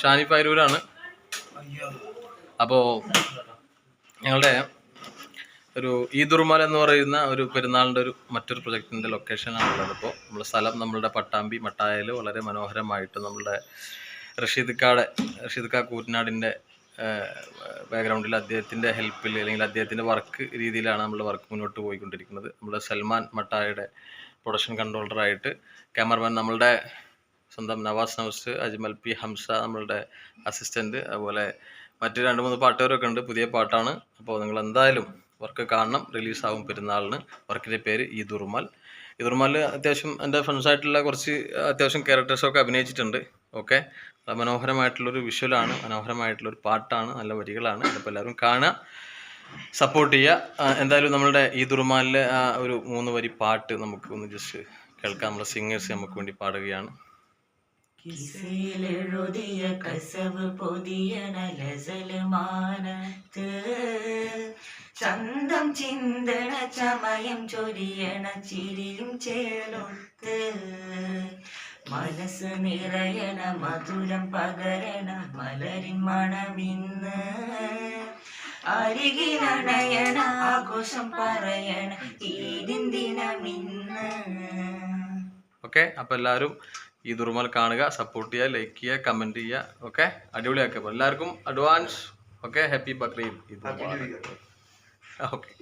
ഷാനി ഫൈരൂരാണ്. അപ്പോൾ ഞങ്ങളുടെ ഒരു ഈദുർമൽ എന്ന് പറയുന്ന ഒരു പെരുന്നാളിൻ്റെ മറ്റൊരു പ്രൊജക്റ്റിൻ്റെ ലൊക്കേഷനാണുള്ളത്. ഇപ്പോൾ നമ്മുടെ സ്ഥലം നമ്മളുടെ പട്ടാമ്പി മട്ടായയിൽ വളരെ മനോഹരമായിട്ട് നമ്മളുടെ റഷീദ് കൂറ്റനാടിൻ്റെ ബാക്ക്ഗ്രൗണ്ടിൽ അദ്ദേഹത്തിൻ്റെ ഹെൽപ്പിൽ അല്ലെങ്കിൽ അദ്ദേഹത്തിൻ്റെ വർക്ക് രീതിയിലാണ് നമ്മളുടെ വർക്ക് മുന്നോട്ട് പോയിക്കൊണ്ടിരിക്കുന്നത്. നമ്മുടെ സൽമാൻ മട്ടായയുടെ പ്രൊഡക്ഷൻ കൺട്രോളറായിട്ട്, ക്യാമറമാൻ നമ്മളുടെ സ്വന്തം നവാസ്, അജ്മൽ പി ഹംസ നമ്മളുടെ അസിസ്റ്റൻറ്റ്, അതുപോലെ മറ്റ് 2-3 പാട്ടുകാരൊക്കെ ഉണ്ട്. പുതിയ പാട്ടാണ്. അപ്പോൾ നിങ്ങൾ എന്തായാലും വർക്ക് കാണണം. റിലീസാവും പെരുന്നാളിന്. വർക്കിൻ്റെ പേര് ഈദുർമൽ. അത്യാവശ്യം എൻ്റെ ഫ്രണ്ട്സായിട്ടുള്ള കുറച്ച് അത്യാവശ്യം ക്യാരക്ടേഴ്സൊക്കെ അഭിനയിച്ചിട്ടുണ്ട്. ഓക്കെ, മനോഹരമായിട്ടുള്ളൊരു വിഷ്വലാണ്, മനോഹരമായിട്ടുള്ളൊരു പാട്ടാണ്, നല്ല വരികളാണ്. അപ്പോൾ എല്ലാവരും കാണുക, സപ്പോർട്ട് ചെയ്യുക. എന്തായാലും നമ്മളുടെ ഈദുർമലിലെ ആ ഒരു 3 വരി പാട്ട് നമുക്ക് ഒന്ന് ജസ്റ്റ് കേൾക്കാം. നമ്മുടെ സിംഗേഴ്സ് നമുക്ക് വേണ്ടി പാടുകയാണ്. കിസിലെഴുതിയ കസവ് പൊതിയണ ലസൽമാനത്ത് ചന്തം ചിന്തണ ചമയം ചൊരിയണ ചിരിയും ചേർത്തൊത്ത് മനസ്സ് നിറയണ മധുരം പകരണ മലരിൻ മണമിന്ന് അരികിലണയണ ആഘോഷം പറയണ ഈദിൻ ദിനമിന്ന്. ഓക്കെ, അപ്പോൾ എല്ലാവരും ഈദുർമൽ കാണുക, സപ്പോർട്ട് ചെയ്യുക, ലൈക്ക് ചെയ്യുക, കമൻറ്റ് ചെയ്യുക. ഓക്കെ, അടിപൊളിയാക്കുക. അപ്പോൾ എല്ലാവർക്കും advance okay happy Bakrid. Okay.